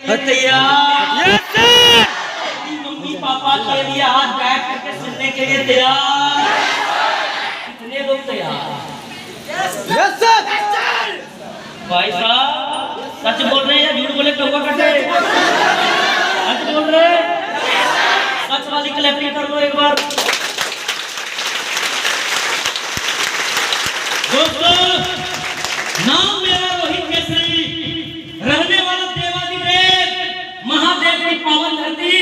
तैयार। Mummy papa के लिए हाथ बैठ करके सुनने के लिए तैयार। कितने लोग तैयार? भाई साहब सच बोल रहे हैं या झूठ बोले टोका कटे? सच बोल रहे? सच वाली क्लैपिंग कर लो एक बार। दोस्तों, नाम मेरा रोहित केसरी, रहने वाला देवाधिदेव महादेव की पावन धरती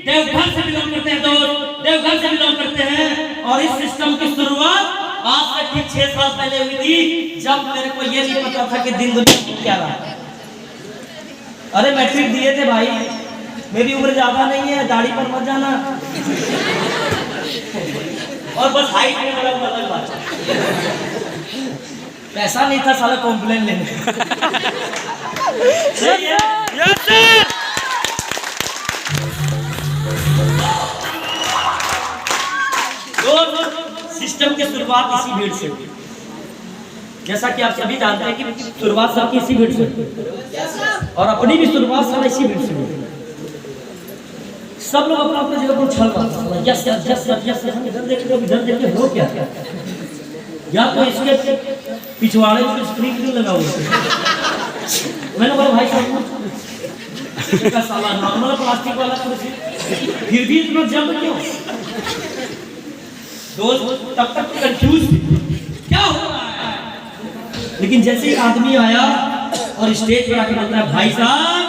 देवघर से बिलोंग करते हैं। दोस्त देवघर से बिलोंग करते हैं और इस सिस्टम की शुरुआत आज से ठीक 6 साल पहले हुई थी, जब मेरे को ये नहीं पता था कि दिन दुनिया में क्या रहा। अरे मैट्रिक दिए थे भाई, मेरी उम्र ज्यादा नहीं है, दाढ़ी पर मत जाना। और बस हाइट में बड़ा अलग बात, पैसा नहीं था साला कॉम्प्लेन लेने। सही है? Yes sir. सिस्टम की शुरुआत इसी भीड़ से हुई, जैसा कि आप सभी जानते हैं कि शुरुआत सबकी इसी भीड़ से हुई और अपनी भी शुरुआत सब इसी भीड़ से हुई। सब लोग अपना अपनी जगह पर उछल रहा था, yes yes yes yes yes, इधर देख लो इधर देख लो, हो क्या या तो इसके पिछवाड़े में स्प्रिंग क्यों लगा हुआ है? मैंने बोला भाई साहब का साला नॉर्मल प्लास्टिक वाला कुर्सी, फिर भी इतना जम क्यों? दोस्त तब तक कंफ्यूज क्या हो रहा है, लेकिन जैसे ही आदमी आया और स्टेज पर आके बोलता है भाई साहब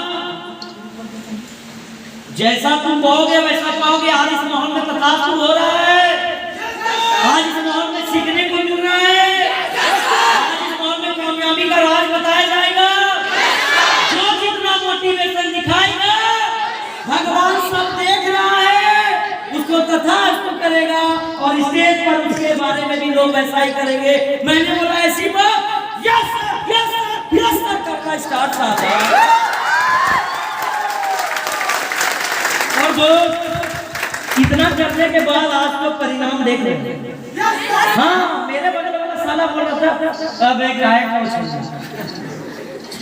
जैसा तुम कहोगे वैसा पाओगे। आज इस माहौल में तथास्तु हो रहा है, आज इस माहौल में सीखने को मिल रहा है, आज इस माहौल में कामयाबी का राज बताया जाएगा। जो जितना मोटिवेशन दिखाएगा भगवान सब देख रहा है, उसको तथास्तु करेगा और स्टेज पर उसके बारे में भी लोग वैसा ही करेंगे। मैंने बोला ऐसी बात यस यस यस करना स्टार्ट था। और दोस्त इतना करने के बाद आज तो परिणाम देख रहे हैं। हाँ मेरे बगल वाला साला बोल रहा था अब एक गायक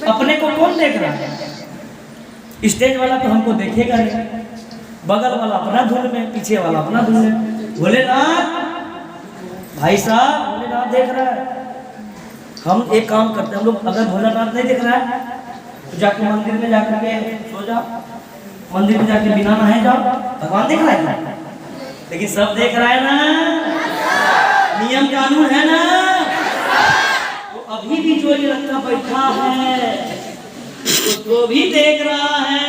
अपने को कौन देख रहा है? स्टेज वाला तो हमको देखेगा नहीं, बगल वाला अपना धुन में, पीछे वाला अपना धुन में। भोलेनाथ भाई साहब भोलेनाथ देख रहा है। हम एक काम करते हैं, हम लोग अगर भोलेनाथ नहीं देख रहा है तो जाके मंदिर में जाकर के सो जाओ, मंदिर में जाके बिना नहाए जाओ, भगवान देख रहा है। लेकिन सब देख रहा है ना, नियम कानून है ना। तो अभी भी जो ये लड़का बैठा है उसको भी देख रहा है,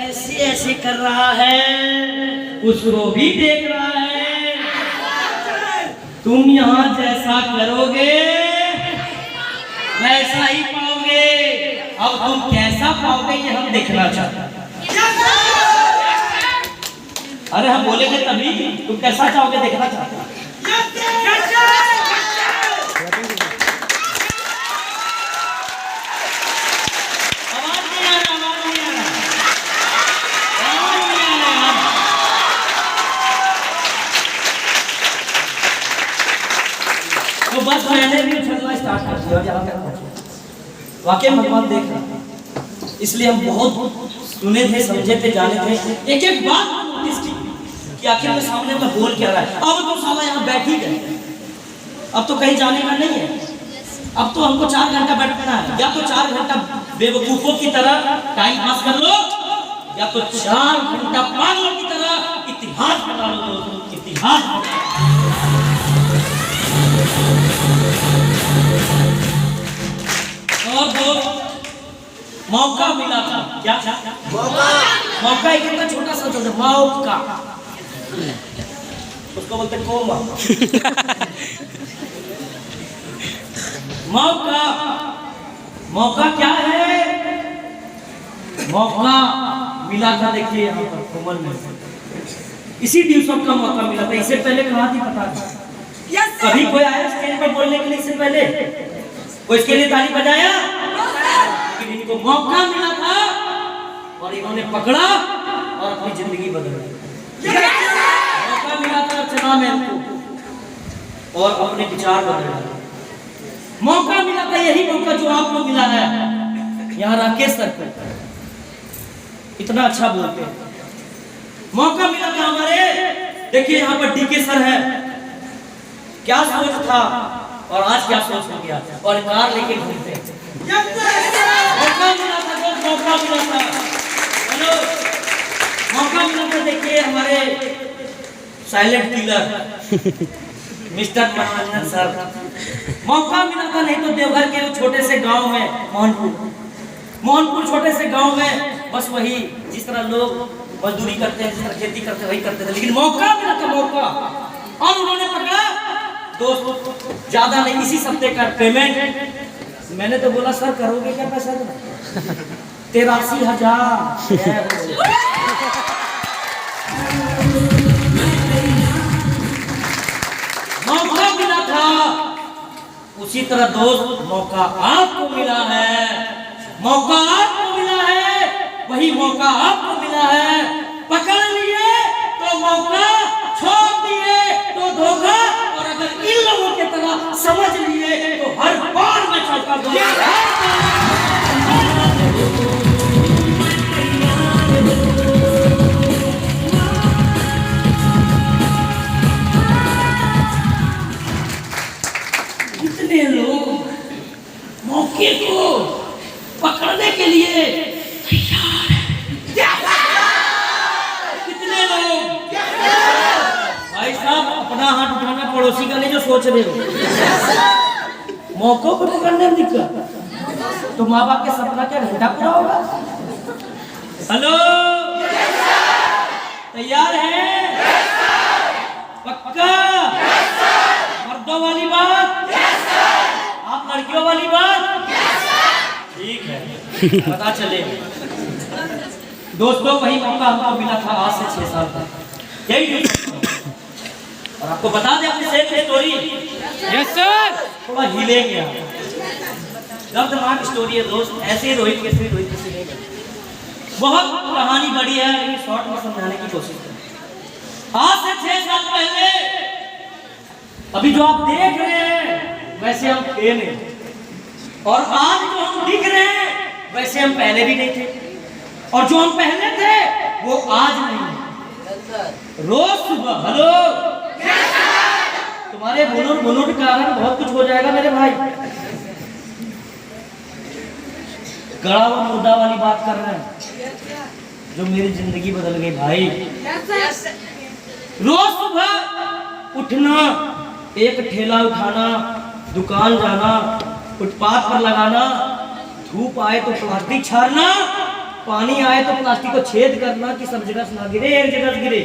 ऐसे ऐसे कर रहा है उसको भी देख रहा है। तुम यहाँ जैसा करोगे वैसा ही पाओगे। अब तुम कैसा पाओगे ये हम देखना चाहते हैं। अरे हम बोलेंगे तभी, तुम कैसा चाहोगे देखना चाहते हैं। आवाज नहीं आ रहा, आवाज नहीं आ रहा, आवाज नहीं आ रहा। तो बस मैंने भी उछलना स्टार्ट कर दिया, यहाँ तक वाकई भगवान देख रहे हैं। इसलिए हम बहुत सुने थे, समझे थे, जाने थे, एक एक बात नोटिस की कि आखिर में सामने में बोल क्या रहा है। अब तो साला यहाँ बैठ ही गए, अब तो कहीं जाने का नहीं है। अब तो हमको 4 घंटा बैठना है, या तो 4 घंटा बेवकूफों की तरह टाइम पास कर लो, या तो 4 घंटा पागलों की तरह इतिहास बना लो। इतिहास और मौका मिला था, क्या मौका एक इतना छोटा सा शब्द मौका, उसको बोलते कोमा। मौका, मौका क्या है? मौका मिला था, देखिए यहाँ पर कोमल में इसी दिवसों का मौका मिला था। इससे पहले कहाँ थी पता नहीं, कभी कोई आया स्टेज पर बोलने के लिए? इससे पहले कोई इसके लिए ताली बजाया? लेकिन इनको मौका मिला था और इन्होंने पकड़ा और अपनी जिंदगी बदल दी। मौका मिला था चना में और अपने विचार बदल दिए। मौका मिला था, यही मौका जो आपको मिला है। यहाँ राकेश सर को इतना अच्छा बोलते हैं। मौका मिला था हमारे, देखिए यहाँ पर डीके सर है, क्या सोच था और आज क्या सोच हो गया, और कार लेके घूमते हैं। मौका मिला था, मौका मिला था, हेलो मौका मिला था। देखिए हमारे साइलेंट किलर मिस्टर मनोरंजन सर, मौका मिला था। नहीं तो देवघर के छोटे से गांव में मोहनपुर छोटे से गांव में बस वही जिस तरह लोग मजदूरी करते हैं, जिस तरह खेती करते हैं वही करते थे, लेकिन मौका मिला था, मौका, और उन्होंने पकड़ा। दोस्त ज्यादा नहीं, इसी सप्ताह का पेमेंट मैंने तो बोला सर करोगे क्या पैसा, 83,000 मौका मिला था। उसी तरह दोस्त मौका आपको मिला है, मौका आपको मिला है, वही मौका आपको मिला है। पकड़ लिए तो मौका, छोड़ दिए तो धोखा, और अगर इन लोगों की तरह समझ लिए तो हर बार में चौका दूंगा। कितने लोग मौके को पकड़ने के लिए तैयार हैं? कितने लोग? भाई साहब अपना हाथ उठाना, पड़ोसी का नहीं जो सोच रहे हो। मौकों को पकड़ने में दिक्कत तो माँ बाप के सपना क्या घंटा पूरा होगा? हेलो तैयार है? पक्का? मर्दों वाली बात, आप लड़कियों वाली बात, ठीक है, पता चले। दोस्तों वही मौका हमको मिला था आज से 6 साल तक, यही। और आपको बता दें अपनी सेफ स्टोरी, यस सर, थोड़ा हिलेंगे आप, दर्दनाक स्टोरी है दोस्त, ऐसे ही रोहित के नहीं, बहुत कहानी बड़ी है, लेकिन शॉर्ट में समझाने की कोशिश करें। आज से 6 साल पहले, अभी जो आप देख रहे हैं वैसे हम थे नहीं, और आज जो हम दिख रहे हैं वैसे हम पहले भी नहीं थे, और जो हम पहले थे वो आज नहीं। रोज सुबह हेलो, तुम्हारे बोलो के कारण बहुत कुछ हो जाएगा मेरे भाई। गड़ा हुआ मुद्दा वाली बात कर रहे हैं, जो मेरी जिंदगी बदल गई भाई। रोज सुबह उठना, एक ठेला उठाना, दुकान जाना, फुटपाथ पर लगाना, धूप आए तो प्लास्टिक छाड़ना, पानी आए तो प्लास्टिक को छेद करना कि सब जगह से ना गिरे, एक जगह से गिरे।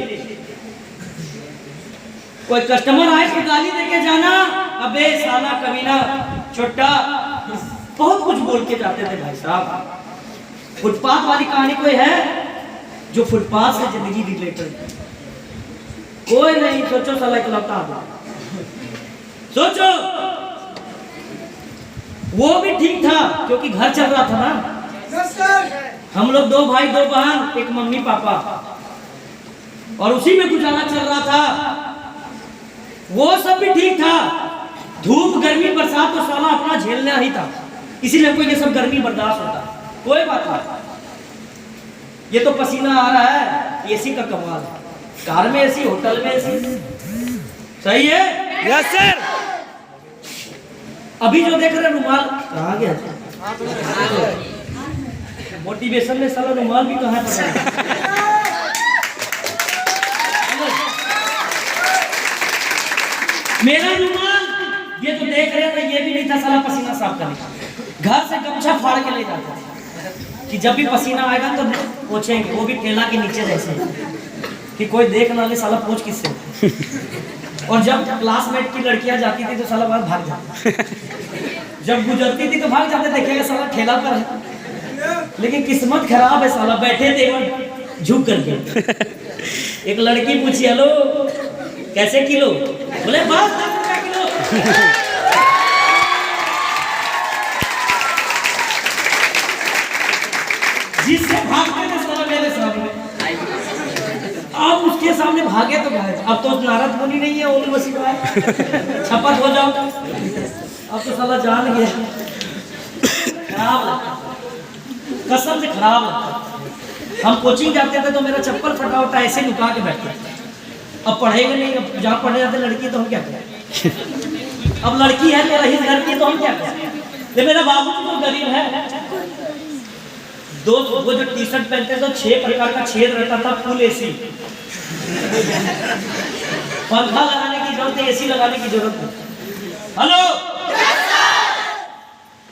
कोई कस्टमर आए तो गाली देके जाना, अबे साला कमीना छोटा, बहुत कुछ बोल के जाते थे भाई साहब। फुटपाथ वाली कहानी कोई है जो फुटपाथ से जिंदगी रिलेटेड? कोई नहीं। सोचो साला इकलौता सोचो, वो भी ठीक था क्योंकि घर चल रहा था ना। हम लोग 2 भाई 2 बहन, एक मम्मी पापा, और उसी में गुजारा चल रहा था, वो सब भी ठीक था। धूप गर्मी बरसात तो साला अपना झेलना ही था, इसीलिए कोई ये सब गर्मी बर्दाश्त होता, कोई बात नहीं। ये तो पसीना आ रहा है, एसी का कमाल, कार में एसी, होटल में एसी, सही है? Yes sir. अभी जो देख रहे रुमाल कहाँ गया? मोटिवेशन में साला रुमाल भी कहाँ पड़ा? मेरा रुमाल ये तो देख रहे थे, ये भी नहीं था साला पसीना साफ करने का। घर से गमछा फाड़ के ले जाता कि जब भी पसीना आएगा तो पोछेंगे, वो भी ठेला के नीचे जैसे कि कोई देख ना ले साला पोछ किससे। और जब क्लासमेट की लड़कियां जाती थी तो साला भाग जाती, जब गुजरती थी तो भाग जाते, देखिएगा साला ठेला पर है। लेकिन किस्मत खराब है, साला बैठे थे झुक करके। एक लड़की पूछी, हेलो कैसे किलो? बोले 10 रुपया किलो। जिससे भागते थे साला मेरे सामने, आप उसके सामने भागे तो भागे। अब तो नारद मुनि नहीं है, ओम वसीम है, शपथ हो जाओ। अब तो साला जान गया। कसम से खराब लगता है। हम कोचिंग जाते थे तो मेरा चप्पल फटा होता ऐसे लुका के बैठते थे। अब पढ़ेंगे नहीं, अब जहाँ पढ़ने जाते लड़की तो हम क्या करें, अब लड़की है तो रही घर की तो हम क्या करें। ये मेरा बाबू तो गरीब है, दो वो जो टी शर्ट पहनते तो 6 प्रकार का छेद रहता था, फुल एसी, पंखा लगाने की जरूरत है, एसी लगाने की जरूरत है। हेलो,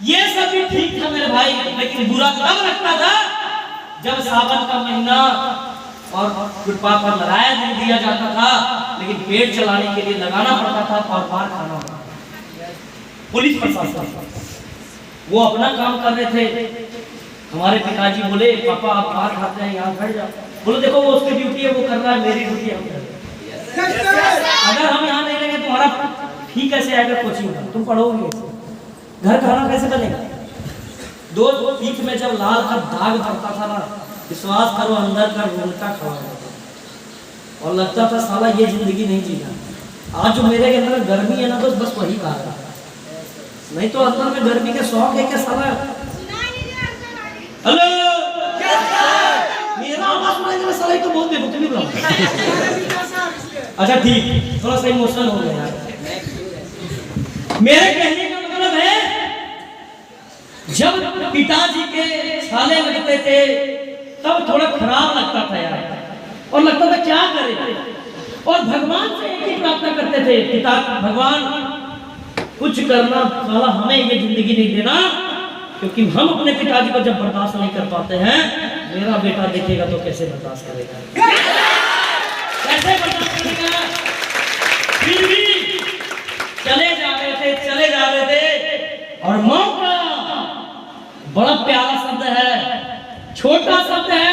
ये सब भी ठीक था मेरे भाई, लेकिन बुरा तब लगता था जब सावन का महीना और फुटपाथ पर लगाया नहीं दिया जाता था, लेकिन पेट चलाने के लिए लगाना पड़ता था और पार खाना पड़ता था। पुलिस प्रशासन वो अपना काम कर रहे थे। हमारे पिताजी बोले पापा आप पार खाते हैं, यहाँ बैठ जाओ। बोलो देखो वो उसकी ड्यूटी है, वो कर रहा है, मेरी ड्यूटी है। अगर हम यहाँ नहीं रहेंगे तुम्हारा फी कैसे आएगा कोचिंग का, तुम पढ़ोगे, घर खाना कैसे बनेगा। दो पीठ में जब लाल का दाग पड़ता था ना, विश्वास करो अंदर का रोंगटा खड़ा होता और लगता था साला ये जिंदगी नहीं जीना। आज जो मेरे अंदर गर्मी है ना, तो बस वही बात है, नहीं तो अंदर में गर्मी के शौक है क्या साला। हेलो, मेरा आवाज सुनाई दे साला, तो बहुत बेवकूफी बोलता। अच्छा ठीक, थोड़ा सा इमोशनल हो गया यार। मेरे कहने का मतलब है जब पिताजी के छाले लगते थे तब थोड़ा खराब लगता था यार, और लगता था क्या करें, और भगवान से एक ही प्रार्थना करते थे, पिता भगवान कुछ करना, साला हमें ये जिंदगी नहीं देना, क्योंकि हम अपने पिताजी को जब बर्दाश्त नहीं कर पाते हैं, मेरा बेटा देखेगा तो कैसे बर्दाश्त करेगा, कैसे बर्दाश्त करेगा। फिर भी चले जा रहे थे और मौका बड़ा प्यारा शब्द है, छोटा शब्द है।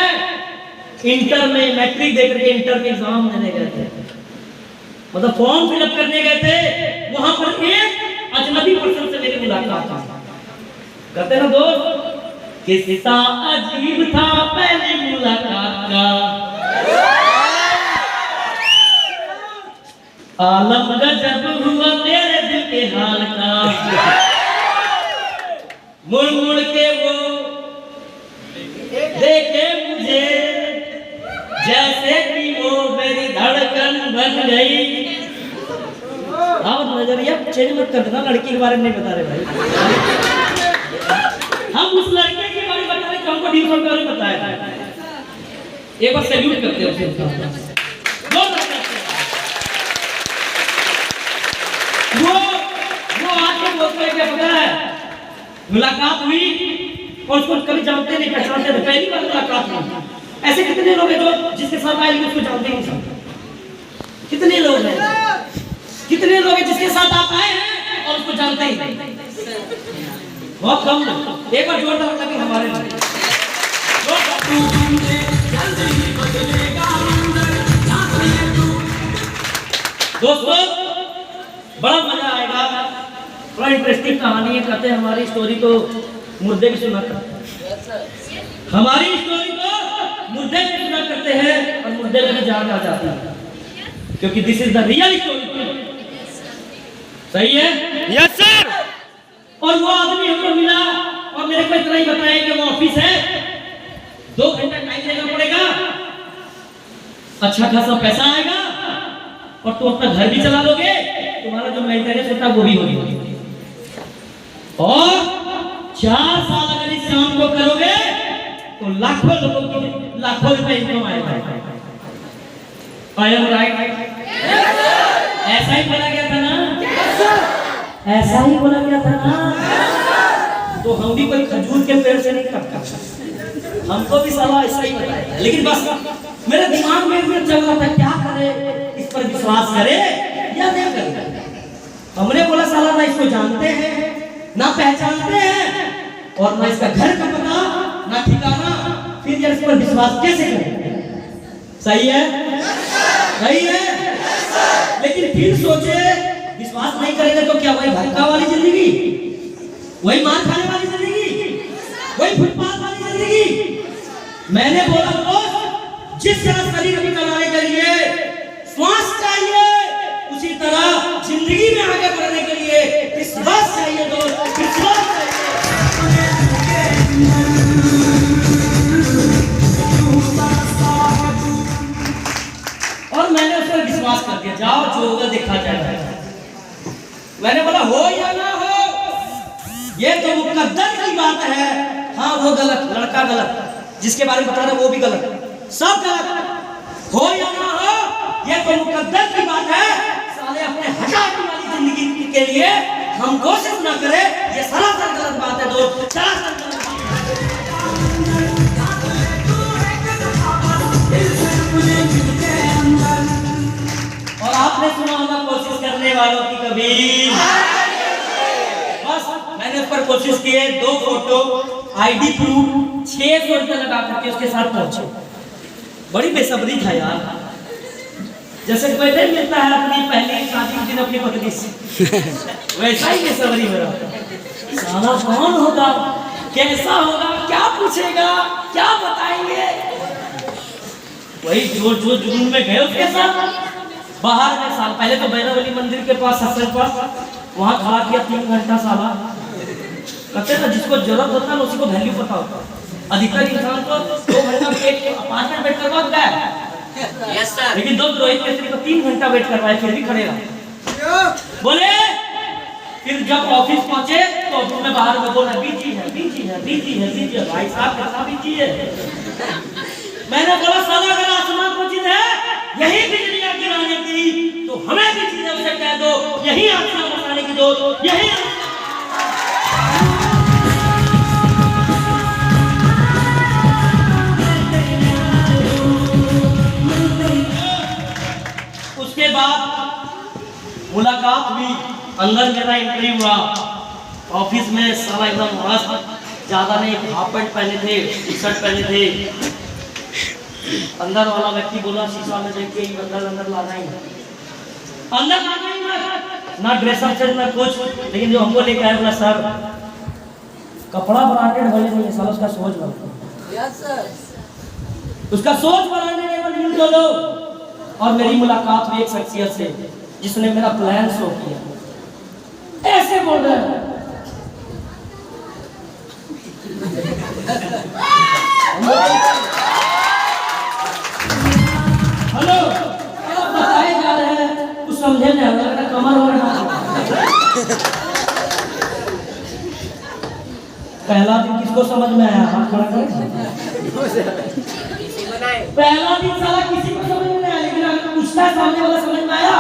इंटर में मैट्रिक देकर के इंटर के एग्जाम देने गए थे, मतलब फॉर्म फिलअप करने गए थे, वहां पर एक अजनबी पर्सन से मेरी मुलाकात हुई। कहते ना दोस्त किस्सा अजीब था पहली मुलाकात का, आलम गजब हुआ मेरे दिल के हाल का, मुड़ मुड़ के वो देखे मुझे जैसे कि वो मेरी धड़कन बन गई। आप नजरिया चेंज मत कर देना, लड़की के बारे में नहीं बता रहे भाई, हम उस लड़के के बारे में बता रहे जो हमको डिफॉल्ट बारे में बताया था। एक बार सैल्यूट करते हैं उसे, वो आके बोलते हैं क्या पता है, मुलाकात हुई और उसको कभी जानते नहीं पहचानते थे, पहली बार मुलाकात हुई। ऐसे कितने लोग हैं जो जिसके साथ आए उसको जानते नहीं, कितने लोग हैं, कितने लोग हैं जिसके साथ आप आए हैं और उसको जानते ही नहीं, बहुत कम लोग। एक बार जोरदार लगे हमारे लिए। दोस्तों बड़ा मजा आएगा, बड़ा इंटरेस्टिंग कहानी है। कहते हैं हमारी स्टोरी को मुर्दे भी सुना करते हैं, हमारी स्टोरी को मुर्दे भी सुना करते हैं और मुर्दे में भी जान आ जाती है, क्योंकि this is the real story. सही है? Yes sir. और वो आदमी हमको मिला और मेरे को इतना ही बताया कि वो ऑफिस है, 2 घंटा टाइम देना पड़ेगा, अच्छा खासा पैसा आएगा और तुम अपना घर भी चला लोगे, तुम्हारा जो मेंटेनेंस होता है वो भी होगी, और 4 साल अगर इस काम को करोगे तो लाखों लोगों को लाखों रुपए इनकम आएगा। I am right? ऐसा ही बोला गया था ना, ऐसा ही बोला गया था ना। तो हम भी कोई खजूर के पेड़ से नहीं कटता, हमको भी साला ऐसा ही बताया। लेकिन बस मेरे दिमाग में चल रहा था क्या करे, इस पर विश्वास करे या नहीं करे। हमने बोला साला ना इसको जानते हैं ना पहचानते हैं और ना इसका घर का पता ना ठिकाना, फिर यार इस पर विश्वास कैसे करें। सही है? सही है? लेकिन फिर सोचे विश्वास नहीं करेंगे तो क्या वही धक्का वाली जिंदगी, वही मार खाने वाली जिंदगी, वही फुटपाथ वाली जिंदगी। मैंने बोला दोस्त जिस तरह शरीर को चलाने के लिए श्वास चाहिए, उसी तरह जिंदगी में आगे बढ़ने के लिए विश्वास चाहिए दोस्त, विश्वास चाहिए। मैंने बोला हो या ना हो, ये तो मुकद्दर की बात है। हाँ वो गलत, लड़का गलत, जिसके बारे में बता रहे वो भी गलत, सब गलत। हो या ना हो, ये तो मुकद्दर की बात है। साले अपने हजारों वाली जिंदगी के लिए हम कोशिश ना करें, ये सरासर गलत बात है दोस्त, सरासर गलत बात है। और आपने सुना होगा कोशिश करने वालों की कभी, बस मैंने उस पर कोशिश की है। 2 फोटो आईडी प्रूफ 600 रुपये लगा करके उसके साथ पहुंचे। बड़ी बेसब्री था यार, जैसे कोई नहीं मिलता है अपनी पहली शादी के दिन अपनी पत्नी से, वैसा ही बेसब्री हो रहा। साला कौन होगा, कैसा होगा, क्या पूछेगा, क्या बताएंगे। वही जो जुनून में गए उसके साथ बाहर में साल पहले तो बैरावली मंदिर के पास सत्संग पास वहाँ खड़ा किया 3 घंटा। साला कहते ना जिसको जरूरत होता है उसी को वैल्यू पता होता है। अधिकतर इंसान को 2 घंटा वेट 5 मिनट वेट करवा देता है, लेकिन दो रोहित केसरी को 3 घंटा वेट करवाए फिर भी खड़े रहा। बोले फिर जब ऑफिस पहुंचे तो ऑफिस में बाहर में बोला बीजी है भाई साहब कैसा बीजी है। मैंने बोला साला अगर आसमान को चीज है यही बिजलियां गिराने की तो हमें भी चीजें उसे कह दो, यही आसमान बसाने की दो, यही उसके बाद मुलाकात हुई, अंदर मेरा इंटरव्यू हुआ। ऑफिस में साला एकदम मस्त, ज्यादा नहीं, हाफ पैंट पहने थे, टी शर्ट पहने थे। अंदर वाला व्यक्ति बोला शीशा में देख के अंदर लाना ही ना ड्रेसअप से ना कुछ, लेकिन जो हमको लेकर आया बोला सर कपड़ा ब्रांडेड वाले नहीं है, साला उसका सोच बना, उसका सोच बनाने में दो। और मेरी मुलाकात हुई एक शख्सियत से जिसने मेरा प्लान शो किया। ऐसे बोल रहे हैं हेलो, आप बताए जा रहे हैं कुछ समझे नहीं, मेरा कमर हो रहा। पहला दिन किसको समझ में आया, हाथ खड़ा करें। पहला दिन साला किसी को समझ में नहीं आया, लेकिन अगर पूछता है सामने वाला समझ में आया।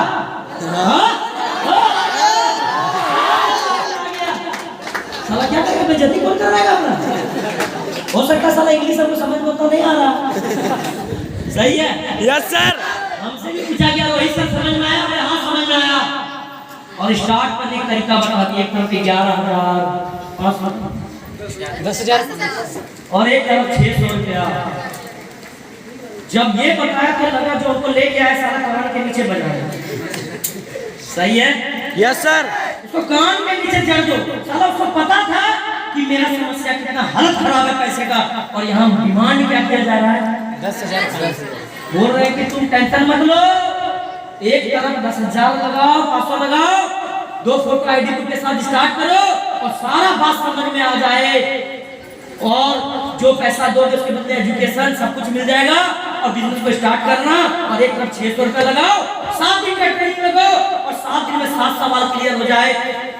साला क्या करेगा, बेइज्जती कौन कराएगा अपना। हो सकता है साला इंग्लिश हमको समझ में तो नहीं आ रहा। सही है, यस सर। हमसे भी पूछा गया रोहित सर समझ में आया, हाँ समझ में आया। और स्टार्ट करने का तरीका बता दिया, एक तरफ 11,000, 10,000 और एक तरफ 600 रुपया। जब ये बताया तो लगा जो हमको लेके आया सारा कान के नीचे बजाया। सही है, यस सर। उसको कान के नीचे जड़ दो, साला उसको पता था कि मेरा समस्या कितना हालत खराब है पैसे का, और यहाँ डिमांड क्या किया जा रहा है 10,000। बोल रहे हैं कि तुम टेंशन मत लो, एक तरफ 10,000 लगाओ, 500 लगाओ, 2 फोटो आईडी के साथ स्टार्ट करो और सारा बात समझ में आ जाए। और जो पैसा दोगे उसके बदले एजुकेशन सब कुछ मिल जाएगा और बिजनेस को स्टार्ट करना। और एक तरफ 600 रुपया लगाओ, 7 दिन का ट्रेनिंग लगाओ और 7 दिन में 7 सवाल क्लियर हो जाए,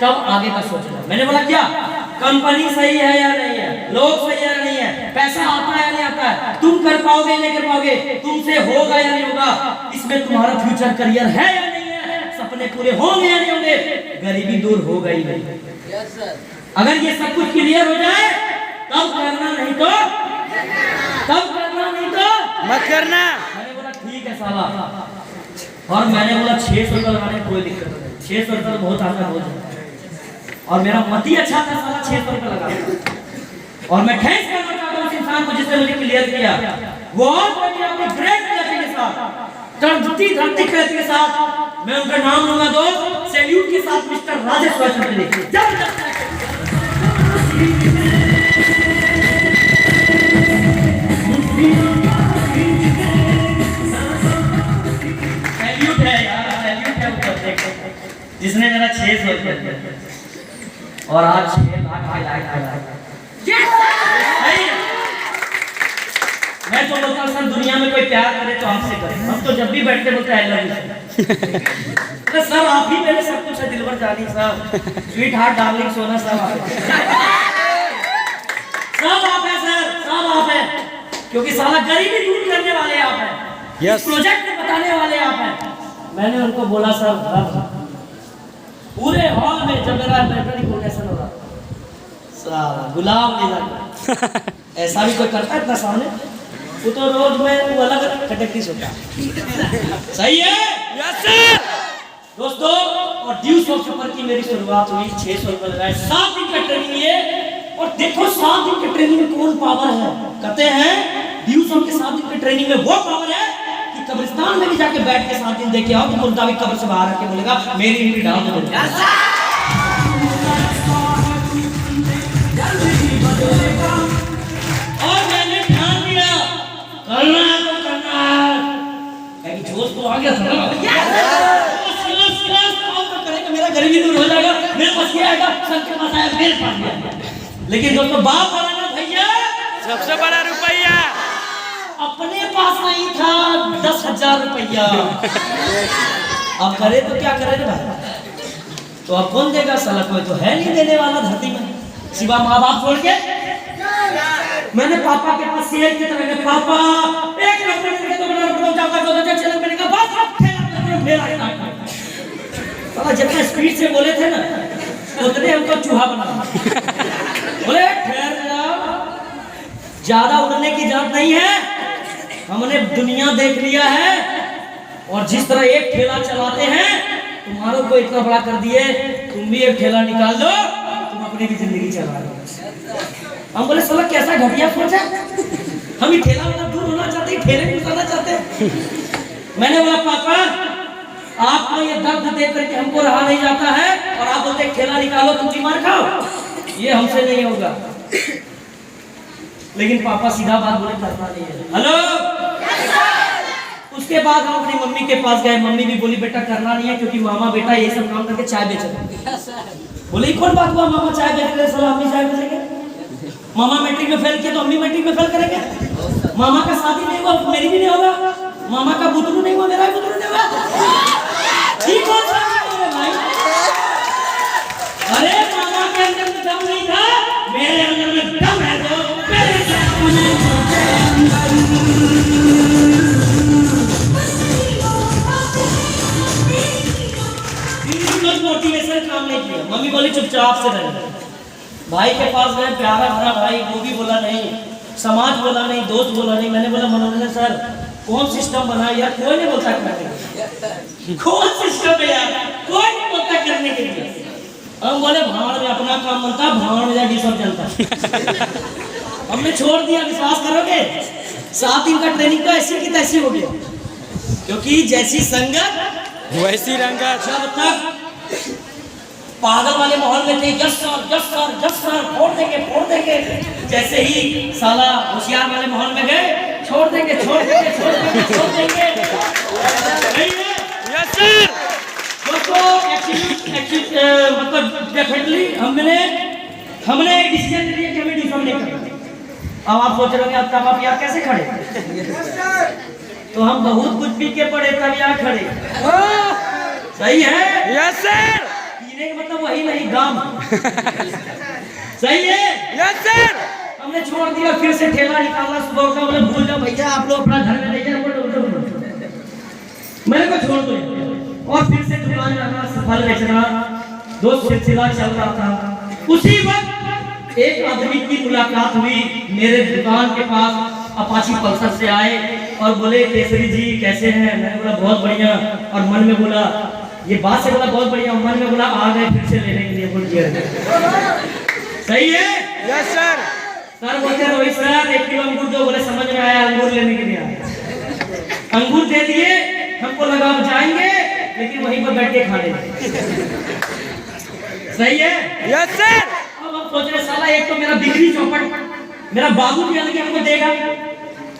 तब आगे का सोचना। मैंने बोला क्या कंपनी सही है या नहीं है, लोग सही है या नहीं है, पैसा आता है या नहीं आता है, तुम कर पाओगे नहीं कर पाओगे, तुमसे होगा या नहीं होगा, इसमें तुम्हारा फ्यूचर करियर है या नहीं है, सपने पूरे होंगे या नहीं होंगे, गरीबी दूर हो गई नहीं। अगर ये सब कुछ क्लियर हो जाए तब करना, नहीं तो मत करना। मैंने बोला ठीक है साला। और मैंने बोला 600 रुपये लगाने में कोई दिक्कत नहीं, 600 रुपये बहुत आसान हो जाए। और मेरा मत ही अच्छा था, साला 600 रुपये लगा। और मैं थैंक्स करना चाहता हूँ उस इंसान को जिसने मुझे क्लियर किया। वो अपने ग्रेट क्लैपिंग के साथ, धरती क्लैपिंग के साथ मैं उनका नाम लूंगा दोस्त, सैल्यूट के साथ मिस्टर राजेश वाचस्पति। सैल्यूट है यार, सैल्यूट है जिसने मेरा 600 रुपये और आज 6 लाख के लायक आया। मैं तो बोलता हूँ सर दुनिया में कोई प्यार करे तो हमसे करे, हम तो जब भी बैठते बोलते हैं आई लव यू। तो सर आप ही मेरे सब कुछ है, दिलबर जानी साहब, स्वीट हार्ट डार्लिंग सोना सब आप है सर, सब आप है, क्योंकि साला गरीबी दूर करने वाले आप हैं, yes. प्रोजेक्ट में बताने वाले आप हैं। मैंने उनको बोला सर पूरे हॉल में जब मेरा रिकॉर्डेशन हो रहा साला गुलाम नहीं लगा ऐसा भी कोई करता है इतना सामने, वो तो रोज में वो अलग कैटेगरी होता है। सही है yes, दोस्तों। और ड्यूस ऑफ पेपर की मेरी शुरुआत हुई 600 रुपये लगाए, 7 दिन का ट्रेनिंग लिए, और देखो 7 दिन के ट्रेनिंग में कौन पावर है। कहते हैं ड्यूस ऑफ के 7 दिन के ट्रेनिंग में वो पावर है कि कब्रिस्तान में भी जाके बैठ के 7 दिन देखे आओ तो मुर्दा भी कब्र से बाहर आके बोलेगा मेरी इंट्री डाल दो। और मैंने ध्यान दिया करना है तो करना है, जोश तो आ गया था मेरा गरीबी दूर हो जाएगा, मेरे पास ये आएगा, सबके पास आया, मेरे पास आया। लेकिन दोस्तों बाप वाला ना भैया सबसे बड़ा रुपया अपने पास नहीं था, 10,000 रुपया। अब करे तो क्या करे भाई, तो अब कौन देगा साला, कोई तो है नहीं देने वाला धरती में सिवा माँ बाप छोड़ के। मैंने पापा के पास शेर की तरह के पापा एक रुपये तो बड़ा जाता तो चल मैंने कहा बस मेरा साला जितना स्पीड से बोले थे ना उतने हमको चूहा बना बोले ठहर जाओ, ज्यादा उड़ने की जात नहीं है, हमने दुनिया देख लिया है, और जिस तरह एक ठेला चलाते हैं तुम्हारों को इतना बड़ा कर दिए, तुम भी एक ठेला निकाल लो, तुम अपनी भी जिंदगी चला लो। हम बोले साला कैसा घटिया सोच है, हम ही ठेला वाला दूर होना चाहते हैं, ठेले में उतरना चाहते हैं। मैंने बोला पापा आपको ये दर्द देख करके हमको रहा नहीं जाता है, और आप बोलते ठेला निकालो तुम भी मार खाओ, ये हमसे नहीं होगा। लेकिन पापा सीधा बात बोले करना नहीं है। हेलो उसके बाद हम अपनी मम्मी के पास गए, मम्मी भी बोली बेटा करना नहीं है, क्योंकि मामा बेटा ये सब काम करके चाय बेच रहे। बोले कौन बात हुआ, मामा चाय बेच रहे साला अम्मी चाय बेचेंगे, मामा मैट्रिक में फेल किया तो अम्मी मैट्रिक में फेल करेंगे, मामा का शादी नहीं हुआ मेरी भी नहीं होगा, मामा का बुतरू नहीं हुआ मेरा भी बुतरू नहीं होगा। ठीक हो भाई, अरे मामा के अंदर में दम नहीं था, मेरे अंदर में दम है। तो मोटिवेशन काम नहीं किया, मम्मी बोली चुपचाप से रह। भाई के पास गए, प्यारा भरा भाई, वो भी बोला नहीं, समाज बोला नहीं, दोस्त बोला नहीं। मैंने बोला मनोरंजन सर कौन सिस्टम बना यार, कोई नहीं बोलता करने, कौन सिस्टम है यार, कोई नहीं बोलता करने के लिए। हम बोले भाड़ में अपना काम बनता, भाड़ में जाके सब चलता। हमने छोड़ दिया, विश्वास करोगे 7 दिन का ट्रेनिंग तो ऐसी की तैसी हो गया, क्योंकि जैसी संगत वैसी रंगत। जब तक पागल वाले माहौल में थे, yes sir yes sir yes sir, फोड़ देंगे, जैसे ही साला होशियार वाले माहौल में गए, छोड़ देंगे। Yes sir. दोस्तों मतलब डेफिनेटली हमने एक डिसीजन ले लिया कि हमें डिफॉर्म नहीं करना। अब आप सोच रहे होंगे अब तब आप यहाँ कैसे खड़े, तो हम बहुत कुछ पी के पड़े तब यहाँ खड़े। सही है यस सर, मतलब वही नहीं दाम। सही है यस सर। हमने छोड़ दिया, फिर से ठेला निकालना सुबह का, बोले भूल जाओ भैया आप लोग अपना घर में ले जाओ, मेरे को छोड़ दो। और फिर से दुकान जाना, सफल बेचना, दोस्त सिलसिला चल रहा था। उसी वक्त एक आदमी की मुलाकात हुई मेरे दुकान के पास, अपाची पल्सर से आए और बोले केसरी जी कैसे हैं। मैंने बोला बहुत बढ़िया, और मन में बोला ये बात से बोला बहुत बढ़िया, मन में बोला आ गए फिर से लेने के लिए बोल दिया। सही है यस सर। सर बोलते रोहित सर 1 किलो अंगूर दो, बोले समझ में आया, अंगूर लेने के लिए आया। अंगूर दे दिए, हमको लगा जाएंगे लेकिन वहीं पर बैठ के खा लेंगे। सही है यस सर। अब हम सोच रहे साला एक तो मेरा बिक्री चौपट, मेरा बाबू भी अलग हमको देगा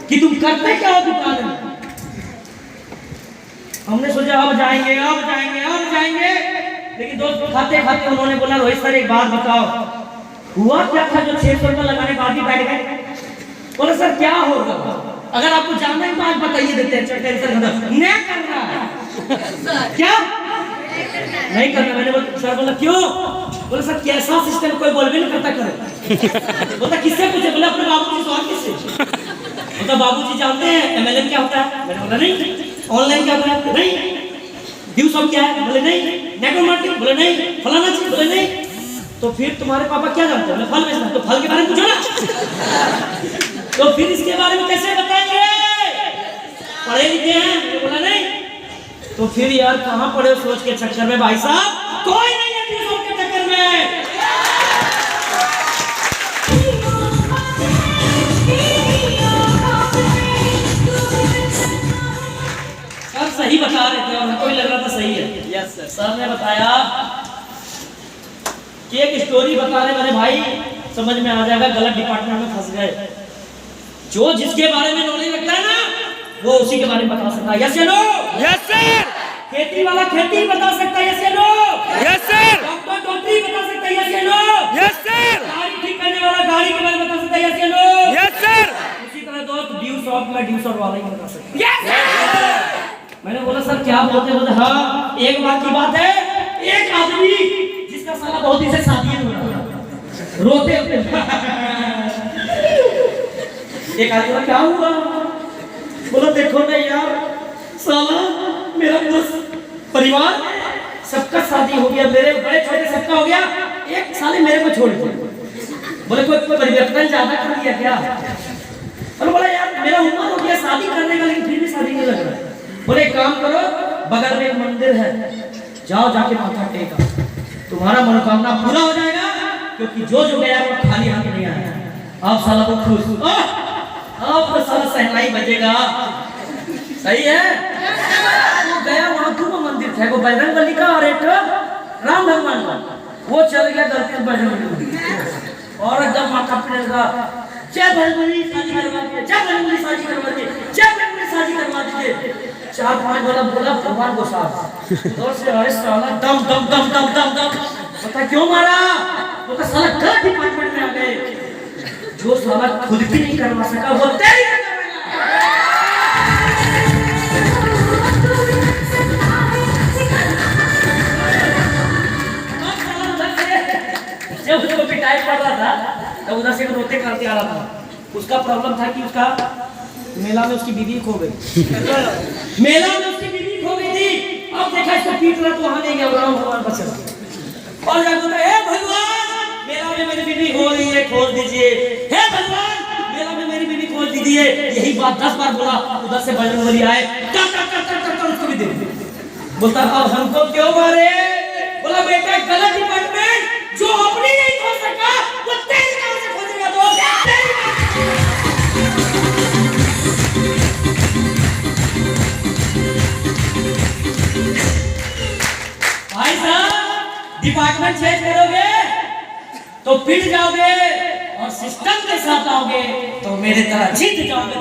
कि तुम करते क्या हो दुकान में। हमने सोचा अब जाएंगे, लेकिन दोस्त खाते खाते उन्होंने बोला रोहित सर एक बात बताओ, हुआ क्या था जो 600 रुपये लगाने बाद भी बैठ गए। बोले सर क्या होगा, अगर आपको जानना है तो आज बताइए देते हैं, टेंशन खत्म। नहीं करना है क्या? नहीं करना। मैंने बोला सर, बोला क्यों? बोला सर कैसा सिस्टम, कोई बोल भी नहीं करता करो। बोला किससे पूछे? बोला अपने बाबूजी से। और किससे? बोला बाबूजी जानते हैं MLM क्या होता है? मैंने बोला नहीं। ऑनलाइन क्या होता है? नहीं। ड्यू सब क्या है? बोले नहीं। Network marketing? बोले नहीं। फलाना चीज? बोले नहीं। तो फिर तुम्हारे पापा क्या जानते हैं? बोले फल बेचना। तो फल के बारे में पूछो ना। तो फिर इसके बारे में कैसे बताएंगे? पढ़े लिखे हैं? बोला नहीं। तो फिर यार कहाँ पढ़े सोच के चक्कर में भाई साहब, कोई नहीं है ड्यू सब के चक्कर में। सब सही बता रहे थे और हमको भी लग रहा था सही है। Yes sir. सर ने बताया कि एक स्टोरी बता रहे, मेरे भाई समझ में आ जाएगा, गलत डिपार्टमेंट में फंस गए। जो जिसके बारे में नॉलेज रखता है ना, वो उसी के बारे में बता सकता है। यस या नो? Yes sir. खेती वाला खेती बता सकता है। यस या नो? Yes sir. डॉक्टर डॉक्टरी बता सकता है। यस या नो? Yes sir. गाड़ी ठीक करने वाला गाड़ी के बारे में बता सकता है। यस या नो? Yes sir. उसी तरह दोस्त ड्यू शॉप में ड्यू शॉप वाला ही बता सकता है। यस। मैंने बोला सर क्या बोलते? बोले हाँ, एक बात की बात है, एक आदमी जिसका साला बहुत ही से शादी है रोते होते। एक आदमी बोला क्या हुआ? बोला देखो ना यार, साला मेरा पूरा परिवार सबका शादी हो गया, मेरे बड़े छोटे सबका हो गया, एक साले मेरे को छोड़ दिया। बोले कोई परिवर्तन ज्यादा कर दिया क्या? बोले बोला यार मेरा उम्र हो गया शादी करने का, लेकिन फिर भी शादी नहीं लग रहा। बोले एक काम करो, बगल में एक मंदिर है, जाओ जाके माथा टेका, तुम्हारा मनोकामना पूरा हो जाएगा, क्योंकि जो जो गया वो खाली हाथ नहीं आया। आप साला को खुश, आप तो साला सहनाई बजेगा। सही है? वो गया वहां क्यों मंदिर था, वो बजरंग बली का और एक राम भगवान का, वो चल गया गलती से बजरंग बली और एकदम माथा पीटने लगा, जय बजरंगबली शादी करवा दीजिए, जय बजरंगबली शादी करवा दीजिए, जय बजरंगबली शादी करवा दीजिए। 4-5 बोला भगवान को साथ और से अरे साला दम दम दम दम दम दम, पता क्यों मारा? वो का साला गलत डिपार्टमेंट में आ गए। जो साला खुद भी नहीं करवा सका वो तेरी जब उसको पिटाई पड़ रहा था तब उधर से रोते करते आ रहा था। उसका प्रॉब्लम था कि उसका मेला में उसकी बीवी खो गई। मेला में उसकी बीवी खो गई थी। अब देखा इसको पीट रहा तो वहां नहीं गया, राम भगवान बचा और जाकर हे भगवान मेला में मेरी बीवी खो गई है, खोज दीजिए। हे भगवान मेला में मेरी बीवी खोज दीजिए। यही बात 10 बार बोला। उधर से बजरंगबली आए, उसको भी दे बोलता अब हमको क्यों मारे? बोला बेटा गलत डिपार्टमेंट, जो अपनी नहीं खोज सका वो तेरी कहां से खोजेगा? भाई साहब डिपार्टमेंट चेंज करोगे तो पिट जाओगे और सिस्टम के साथ आओगे तो मेरे तरह जीत जाओगे।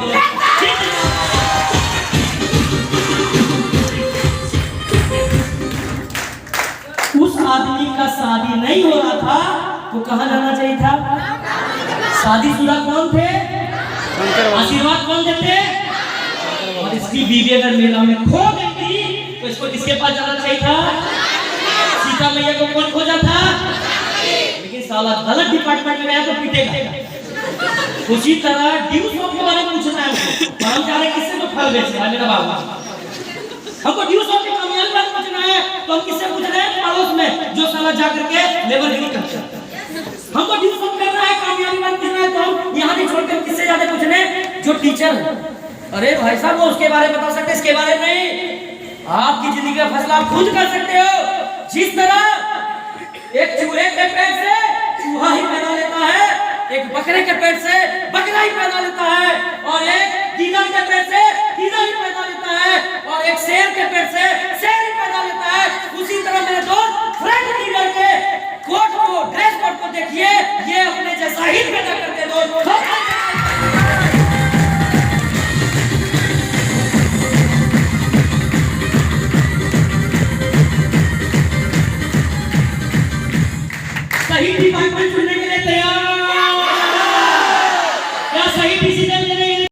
उस आदमी का शादी नहीं हो रहा था तो कहाँ जाना चाहिए था? शादीशुदा कौन थे? आशीर्वाद कौन देते? और इसकी बीवी अगर मेला में खो गई थी तो इसको किसके पास जाना चाहिए था? सीता मैया को कौन खोजा था? लेकिन साला गलत डिपार्टमेंट में गया तो पीटेगा। उसी तरह ड्यू शॉप के बारे में पूछना है हमको, हम जा रहे किससे? तो फल बेच रहा है मेरा बाबू। हमको ड्यू शॉप की कामयाबी बारे में पूछना है तो हम किससे पूछ रहे हैं? पड़ोस में जो साला जा करके लेबरगिरी करता है। हमको ड्यू शॉप करना है, कामयाबी बारे में पूछना है तो हम यहाँ नहीं छोड़कर किससे जाते पूछने? जो टीचर है। अरे भाई साहब वो उसके बारे में बता सकते, इसके बारे में नहीं। आपकी जिंदगी का फैसला आप खुद कर सकते हो। जिस तरह एक चूहे के पेट से चूहा ही पैदा लेता है, एक बकरे के पेट से बकरा ही पैदा लेता है,